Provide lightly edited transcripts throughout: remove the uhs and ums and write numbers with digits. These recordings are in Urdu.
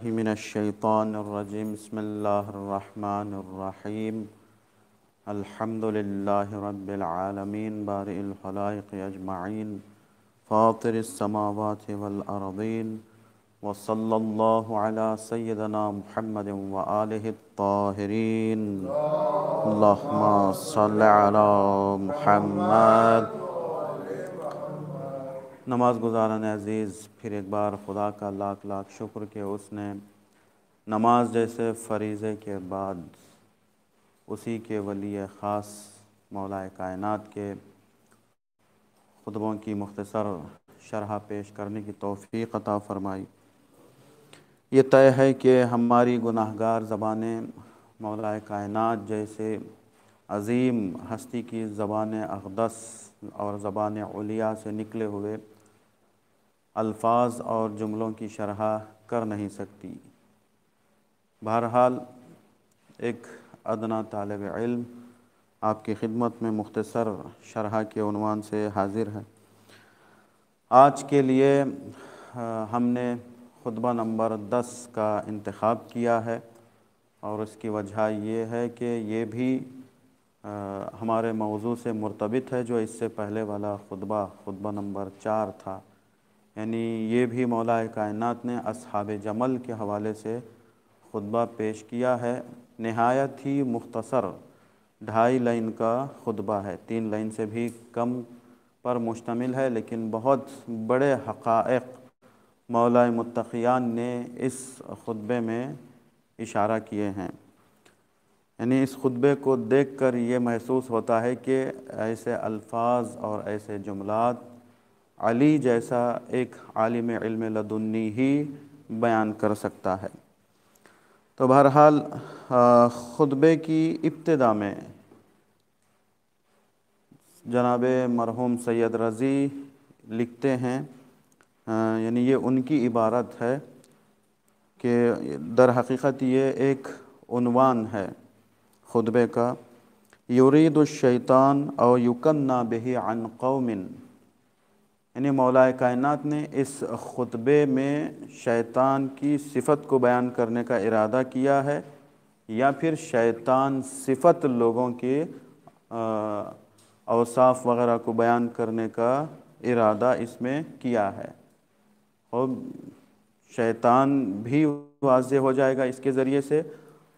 من الشیطان الرجیم بسم اللہ الرحمن الرحیم الحمد للہ رب العالمین بارئ الخلائق اجمعین فاطر السماوات والارضین وصلی اللہ علی سیدنا محمد وآلہ الطاہرین اللہم صلی علی محمد۔ نماز گزاران عزیز، پھر ایک بار خدا کا لاکھ لاکھ شکر کہ اس نے نماز جیسے فریضے کے بعد اسی کے ولی خاص مولا کائنات کے خطبوں کی مختصر شرح پیش کرنے کی توفیق عطا فرمائی۔ یہ طے ہے کہ ہماری گناہگار زبانیں مولا کائنات جیسے عظیم ہستی کی زبان اقدس اور زبان علیا سے نکلے ہوئے الفاظ اور جملوں کی شرح کر نہیں سکتی۔ بہرحال ایک ادنا طالب علم آپ کی خدمت میں مختصر شرح کے عنوان سے حاضر ہے۔ آج کے لیے ہم نے خطبہ نمبر 10 کا انتخاب کیا ہے، اور اس کی وجہ یہ ہے کہ یہ بھی ہمارے موضوع سے مرتبط ہے جو اس سے پہلے والا خطبہ نمبر 4 تھا، یعنی یہ بھی مولا کائنات نے اصحاب جمل کے حوالے سے خطبہ پیش کیا ہے۔ نہایت ہی مختصر 2.5 لائن کا خطبہ ہے، 3 لائن سے بھی کم پر مشتمل ہے، لیکن بہت بڑے حقائق مولا متقیان نے اس خطبے میں اشارہ کیے ہیں۔ یعنی اس خطبے کو دیکھ کر یہ محسوس ہوتا ہے کہ ایسے الفاظ اور ایسے جملات علی جیسا ایک عالم علم لدنی ہی بیان کر سکتا ہے۔ تو بہرحال خطبے کی ابتدا میں جناب مرحوم سید رضی لکھتے ہیں، یعنی یہ ان کی عبارت ہے کہ در حقیقت یہ ایک عنوان ہے خطبے کا، یرید الشیطان او یکنّا بہ عن قوم، یعنی مولا کائنات نے اس خطبے میں شیطان کی صفت کو بیان کرنے کا ارادہ کیا ہے، یا پھر شیطان صفت لوگوں کے اوصاف وغیرہ کو بیان کرنے کا ارادہ اس میں کیا ہے، اور شیطان بھی واضح ہو جائے گا اس کے ذریعے سے،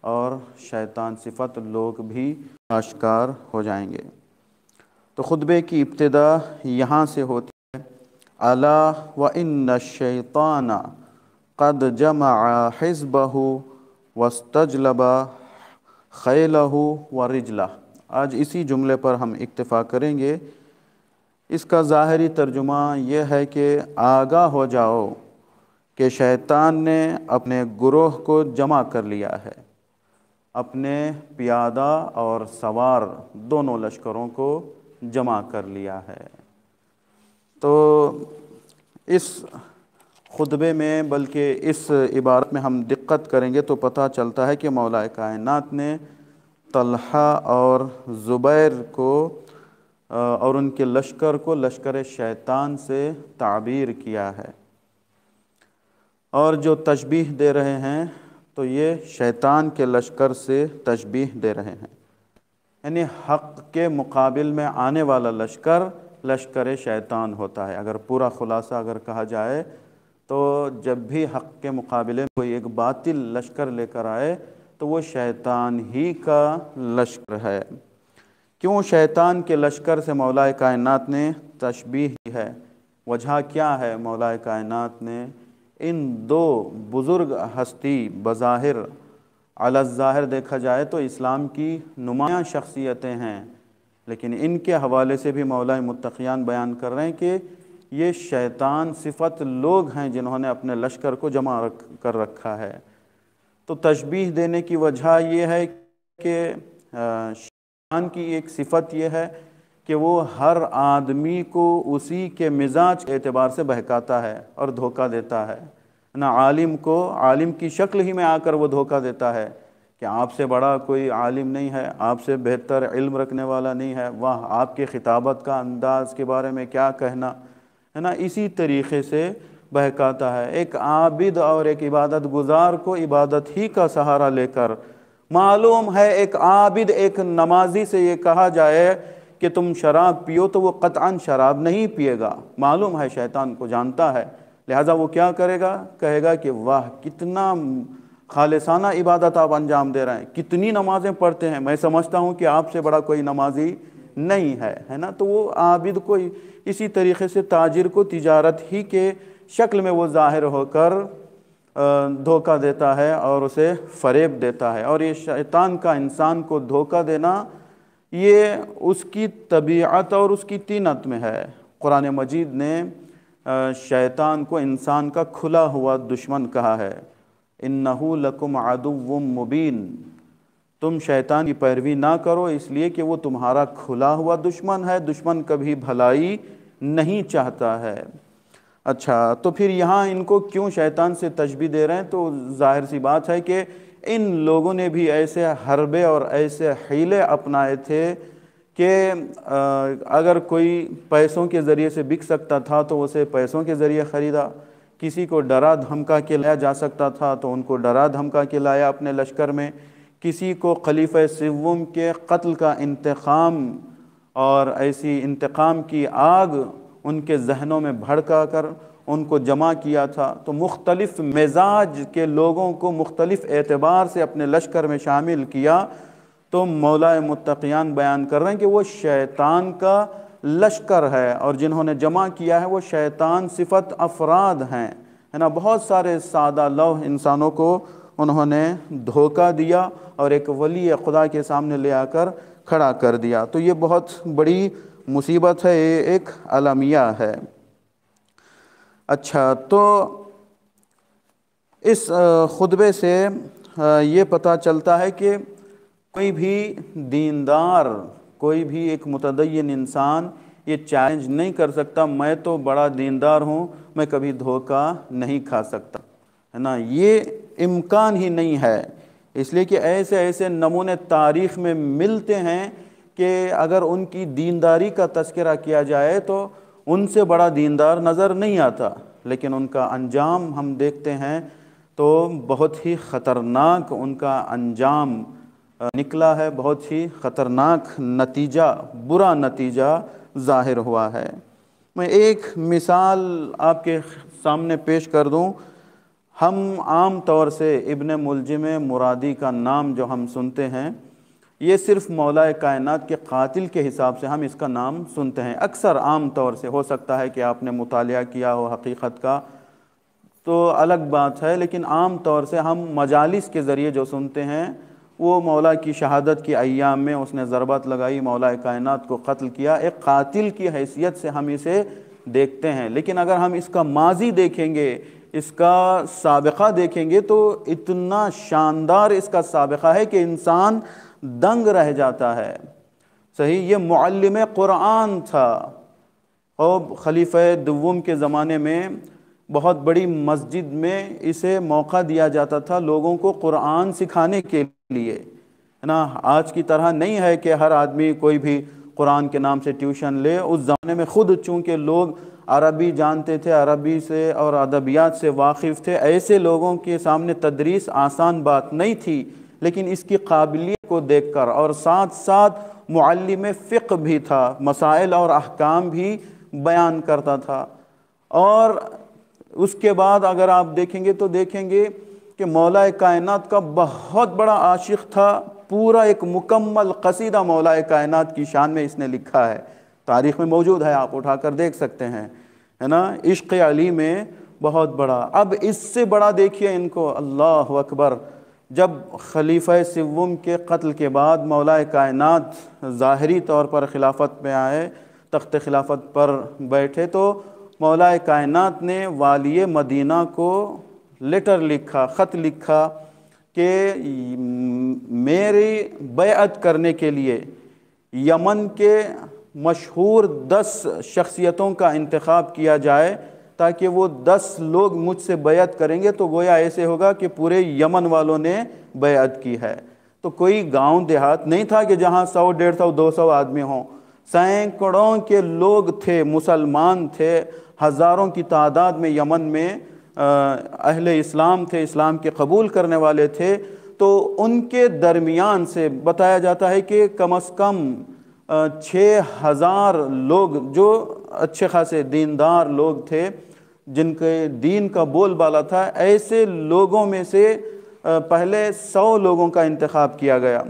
اور شیطان صفت لوگ بھی آشکار ہو جائیں گے۔ تو خطبے کی ابتدا یہاں سے ہوتی ہے، الا وان الشیطان قد جمع حزبہ واستجلب خیلہ ورجلہ۔ آج اسی جملے پر ہم اکتفا کریں گے۔ اس کا ظاہری ترجمہ یہ ہے کہ آگاہ ہو جاؤ کہ شیطان نے اپنے گروہ کو جمع کر لیا ہے، اپنے پیادہ اور سوار دونوں لشکروں کو جمع کر لیا ہے۔ تو اس خطبے میں، بلکہ اس عبارت میں ہم دقت کریں گے تو پتہ چلتا ہے کہ مولا کائنات نے طلحہ اور زبیر کو اور ان کے لشکر کو لشکر شیطان سے تعبیر کیا ہے، اور جو تشبیہ دے رہے ہیں تو یہ شیطان کے لشکر سے تشبیہ دے رہے ہیں، یعنی حق کے مقابل میں آنے والا لشکر شیطان ہوتا ہے۔ اگر پورا خلاصہ اگر کہا جائے تو جب بھی حق کے مقابلے میں کوئی ایک باطل لشکر لے کر آئے تو وہ شیطان ہی کا لشکر ہے۔ کیوں شیطان کے لشکر سے مولا کائنات نے تشبیہ کی ہے؟ وجہ کیا ہے؟ مولا کائنات نے ان 2 بزرگ ہستی، بظاہر علی الظاہر دیکھا جائے تو اسلام کی نمایاں شخصیتیں ہیں، لیکن ان کے حوالے سے بھی مولا متقیان بیان کر رہے ہیں کہ یہ شیطان صفت لوگ ہیں جنہوں نے اپنے لشکر کو جمع کر رکھا ہے۔ تو تشبیہ دینے کی وجہ یہ ہے کہ شیطان کی ایک صفت یہ ہے کہ وہ ہر آدمی کو اسی کے مزاج کے اعتبار سے بہکاتا ہے اور دھوکہ دیتا ہے۔ نہ عالم کو عالم کی شکل ہی میں آ کر وہ دھوکہ دیتا ہے کہ آپ سے بڑا کوئی عالم نہیں ہے، آپ سے بہتر علم رکھنے والا نہیں ہے، واہ آپ کے خطابت کا انداز کے بارے میں کیا کہنا ہے نا۔ اسی طریقے سے بہکاتا ہے۔ ایک عابد اور ایک عبادت گزار کو عبادت ہی کا سہارا لے کر، معلوم ہے ایک عابد ایک نمازی سے یہ کہا جائے کہ تم شراب پیو تو وہ قطعاً شراب نہیں پیے گا، معلوم ہے شیطان کو جانتا ہے، لہٰذا وہ کیا کرے گا؟ کہے گا کہ واہ کتنا خالصانہ عبادت آپ انجام دے رہے ہیں، کتنی نمازیں پڑھتے ہیں، میں سمجھتا ہوں کہ آپ سے بڑا کوئی نمازی نہیں ہے نا۔ تو وہ عابد کو اسی طریقے سے تاجر کو تجارت ہی کے شکل میں وہ ظاہر ہو کر دھوکہ دیتا ہے اور اسے فریب دیتا ہے، اور یہ شیطان کا انسان کو دھوکہ دینا یہ اس کی طبیعت اور اس کی طینت میں ہے۔ قرآن مجید نے شیطان کو انسان کا کھلا ہوا دشمن کہا ہے، اِنَّهُ لَكُمْ عَدُوٌّ مُبِينٌ، تم شیطان کی پیروی نہ کرو اس لیے کہ وہ تمہارا کھلا ہوا دشمن ہے، دشمن کبھی بھلائی نہیں چاہتا ہے۔ اچھا تو پھر یہاں ان کو کیوں شیطان سے تشبیہ دے رہے ہیں؟ تو ظاہر سی بات ہے کہ ان لوگوں نے بھی ایسے حربے اور ایسے حیلے اپنائے تھے کہ اگر کوئی پیسوں کے ذریعے سے بک سکتا تھا تو اسے پیسوں کے ذریعے خریدا، کسی کو ڈرا دھمکا کے لایا جا سکتا تھا تو ان کو ڈرا دھمکا کے لایا اپنے لشکر میں، کسی کو خلیفہ سوم کے قتل کا انتقام اور ایسی انتقام کی آگ ان کے ذہنوں میں بھڑکا کر ان کو جمع کیا تھا۔ تو مختلف مزاج کے لوگوں کو مختلف اعتبار سے اپنے لشکر میں شامل کیا، تو مولا متقیان بیان کر رہے ہیں کہ وہ شیطان کا لشکر ہے، اور جنہوں نے جمع کیا ہے وہ شیطان صفت افراد ہیں، ہے نا۔ بہت سارے سادہ لوح انسانوں کو انہوں نے دھوکہ دیا اور ایک ولی خدا کے سامنے لے آ کر کھڑا کر دیا، تو یہ بہت بڑی مصیبت ہے، یہ ایک المیہ ہے۔ اچھا تو اس خطبے سے یہ پتہ چلتا ہے کہ کوئی بھی دیندار، کوئی بھی ایک متدین انسان یہ چیلنج نہیں کر سکتا میں تو بڑا دیندار ہوں، میں کبھی دھوکہ نہیں کھا سکتا، ہے نا، یہ امکان ہی نہیں ہے، اس لیے کہ ایسے ایسے نمونے تاریخ میں ملتے ہیں کہ اگر ان کی دینداری کا تذکرہ کیا جائے تو ان سے بڑا دیندار نظر نہیں آتا، لیکن ان کا انجام ہم دیکھتے ہیں تو بہت ہی خطرناک ان کا انجام نکلا ہے، بہت ہی خطرناک نتیجہ، برا نتیجہ ظاہر ہوا ہے۔ میں ایک مثال آپ کے سامنے پیش کر دوں۔ ہم عام طور سے ابن ملجم مرادی کا نام جو ہم سنتے ہیں، یہ صرف مولا کائنات کے قاتل کے حساب سے ہم اس کا نام سنتے ہیں، اکثر عام طور سے، ہو سکتا ہے کہ آپ نے مطالعہ کیا ہو حقیقت کا تو الگ بات ہے، لیکن عام طور سے ہم مجالس کے ذریعے جو سنتے ہیں وہ مولا کی شہادت کی ایام میں اس نے ضربت لگائی، مولا کائنات کو قتل کیا، ایک قاتل کی حیثیت سے ہم اسے دیکھتے ہیں، لیکن اگر ہم اس کا ماضی دیکھیں گے، اس کا سابقہ دیکھیں گے تو اتنا شاندار اس کا سابقہ ہے کہ انسان دنگ رہ جاتا ہے۔ صحیح، یہ معلم قرآن تھا، اور خلیفہ دوم کے زمانے میں بہت بڑی مسجد میں اسے موقع دیا جاتا تھا لوگوں کو قرآن سکھانے کے لیے، ہے نا۔ آج کی طرح نہیں ہے کہ ہر آدمی کوئی بھی قرآن کے نام سے ٹیوشن لے، اس زمانے میں خود چونکہ لوگ عربی جانتے تھے، عربی سے اور ادبیات سے واقف تھے، ایسے لوگوں کے سامنے تدریس آسان بات نہیں تھی، لیکن اس کی قابلیت کو دیکھ کر، اور ساتھ ساتھ معلم فقہ بھی تھا، مسائل اور احکام بھی بیان کرتا تھا، اور اس کے بعد اگر آپ دیکھیں گے تو دیکھیں گے کہ مولا کائنات کا بہت بڑا عاشق تھا، پورا ایک مکمل قصیدہ مولا کائنات کی شان میں اس نے لکھا ہے، تاریخ میں موجود ہے، آپ اٹھا کر دیکھ سکتے ہیں، ہے نا، عشق علی میں بہت بڑا۔ اب اس سے بڑا دیکھیے ان کو، اللہ اکبر، جب خلیفہ سوم کے قتل کے بعد مولا کائنات ظاہری طور پر خلافت میں آئے، تخت خلافت پر بیٹھے، تو مولا کائنات نے والی مدینہ کو لیٹر لکھا، خط لکھا کہ میری بیعت کرنے کے لیے یمن کے مشہور 10 شخصیتوں کا انتخاب کیا جائے، تاکہ وہ 10 لوگ مجھ سے بیعت کریں گے تو گویا ایسے ہوگا کہ پورے یمن والوں نے بیعت کی ہے۔ تو کوئی گاؤں دیہات نہیں تھا کہ جہاں 100 150 200 آدمی ہوں، سینکڑوں کے لوگ تھے، مسلمان تھے، ہزاروں کی تعداد میں یمن میں اہل اسلام تھے، اسلام کے قبول کرنے والے تھے۔ تو ان کے درمیان سے بتایا جاتا ہے کہ کم از کم 6,000 لوگ جو اچھے خاصے دیندار لوگ تھے، جن کے دین کا بول بالا تھا، ایسے لوگوں میں سے پہلے 100 لوگوں کا انتخاب کیا گیا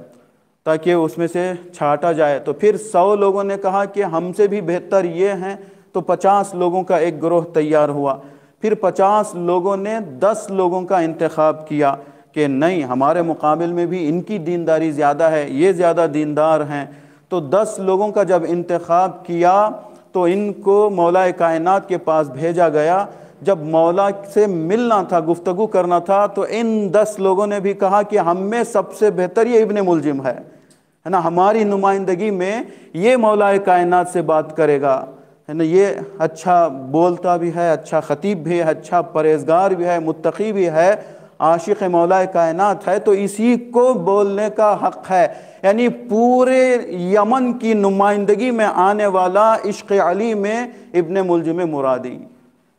تاکہ اس میں سے چھانٹا جائے۔ تو پھر 100 لوگوں نے کہا کہ ہم سے بھی بہتر یہ ہیں، تو 50 لوگوں کا ایک گروہ تیار ہوا۔ پھر 50 لوگوں نے 10 لوگوں کا انتخاب کیا کہ نہیں، ہمارے مقابل میں بھی ان کی دینداری زیادہ ہے، یہ زیادہ دیندار ہیں۔ تو 10 لوگوں کا جب انتخاب کیا تو ان کو مولا کائنات کے پاس بھیجا گیا۔ جب مولا سے ملنا تھا، گفتگو کرنا تھا، تو ان 10 لوگوں نے بھی کہا کہ ہم میں سب سے بہتر یہ ابن ملجم ہے نا، ہماری نمائندگی میں یہ مولا کائنات سے بات کرے گا، ہے نا، یہ اچھا بولتا بھی ہے، اچھا خطیب بھی ہے، اچھا پرہیزگار بھی ہے، متقی بھی ہے، عاشق مولا کائنات ہے، تو اسی کو بولنے کا حق ہے۔ یعنی پورے یمن کی نمائندگی میں آنے والا عشق علی میں ابن ملجم مرادی۔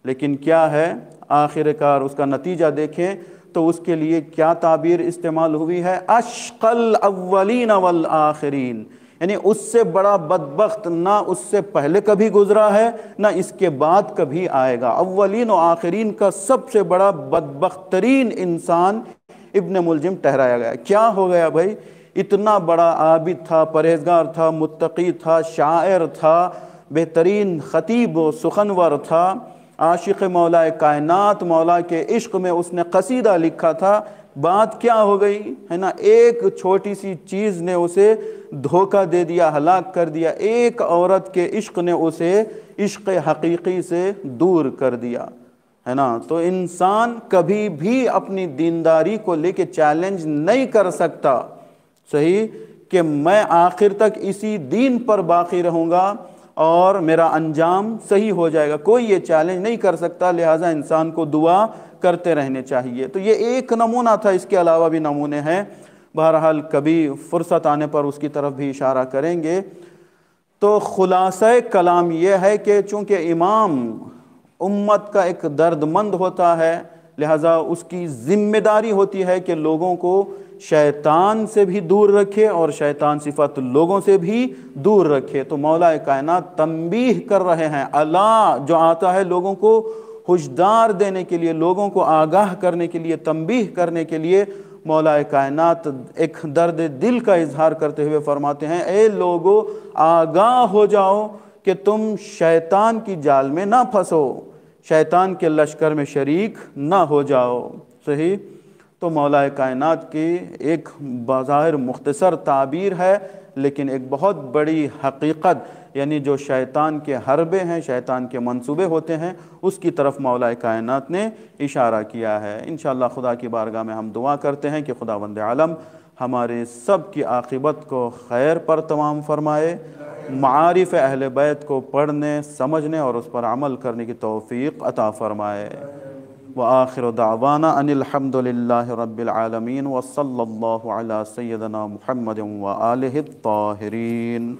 لیکن کیا ہے آخر کار اس کا نتیجہ دیکھیں تو اس کے لیے کیا تعبیر استعمال ہوئی ہے؟ اشقى الاولین والآخرین، یعنی اس سے بڑا بدبخت نہ اس سے پہلے کبھی گزرا ہے نہ اس کے بعد کبھی آئے گا۔ اولین و آخرین کا سب سے بڑا بدبخت ترین انسان ابن ملجم ٹھہرایا گیا۔ کیا ہو گیا بھائی؟ اتنا بڑا عابد تھا، پرہیزگار تھا، متقی تھا، شاعر تھا، بہترین خطیب و سخنور تھا، عاشق مولا کائنات، مولا کے عشق میں اس نے قصیدہ لکھا تھا۔ بات کیا ہو گئی ہے نا، ایک چھوٹی سی چیز نے اسے دھوکہ دے دیا، ہلاک کر دیا۔ ایک عورت کے عشق نے اسے عشق حقیقی سے دور کر دیا، ہے نا۔ تو انسان کبھی بھی اپنی دینداری کو لے کے چیلنج نہیں کر سکتا، صحیح، کہ میں آخر تک اسی دین پر باقی رہوں گا اور میرا انجام صحیح ہو جائے گا، کوئی یہ چیلنج نہیں کر سکتا۔ لہٰذا انسان کو دعا کرتے رہنے چاہیے۔ تو یہ ایک نمونہ تھا، اس کے علاوہ بھی نمونے ہیں، بہرحال کبھی فرصت آنے پر اس کی طرف بھی اشارہ کریں گے۔ تو خلاصہ کلام یہ ہے کہ چونکہ امام امت کا ایک درد مند ہوتا ہے، لہٰذا اس کی ذمہ داری ہوتی ہے کہ لوگوں کو شیطان سے بھی دور رکھے اور شیطان صفت لوگوں سے بھی دور رکھے۔ تو مولا کائنات تنبیہ کر رہے ہیں، اللہ جو آتا ہے لوگوں کو ہوشدار دینے کے لیے، لوگوں کو آگاہ کرنے کے لیے، تنبیہ کرنے کے لیے، مولا کائنات ایک درد دل کا اظہار کرتے ہوئے فرماتے ہیں، اے لوگو آگاہ ہو جاؤ کہ تم شیطان کی جال میں نہ پھنسو، شیطان کے لشکر میں شریک نہ ہو جاؤ، صحیح۔ تو مولا کائنات کی ایک بظاہر مختصر تعبیر ہے، لیکن ایک بہت بڑی حقیقت، یعنی جو شیطان کے حربے ہیں، شیطان کے منصوبے ہوتے ہیں، اس کی طرف مولا کائنات نے اشارہ کیا ہے۔ انشاءاللہ خدا کی بارگاہ میں ہم دعا کرتے ہیں کہ خداوند عالم ہمارے سب کی عاقبت کو خیر پر تمام فرمائے، معارف اہل بیت کو پڑھنے، سمجھنے اور اس پر عمل کرنے کی توفیق عطا فرمائے۔ وآخر دعوانا ان الحمد للہ رب العالمین وصلی اللہ علی سیدنا محمد وآلہ الطاہرین۔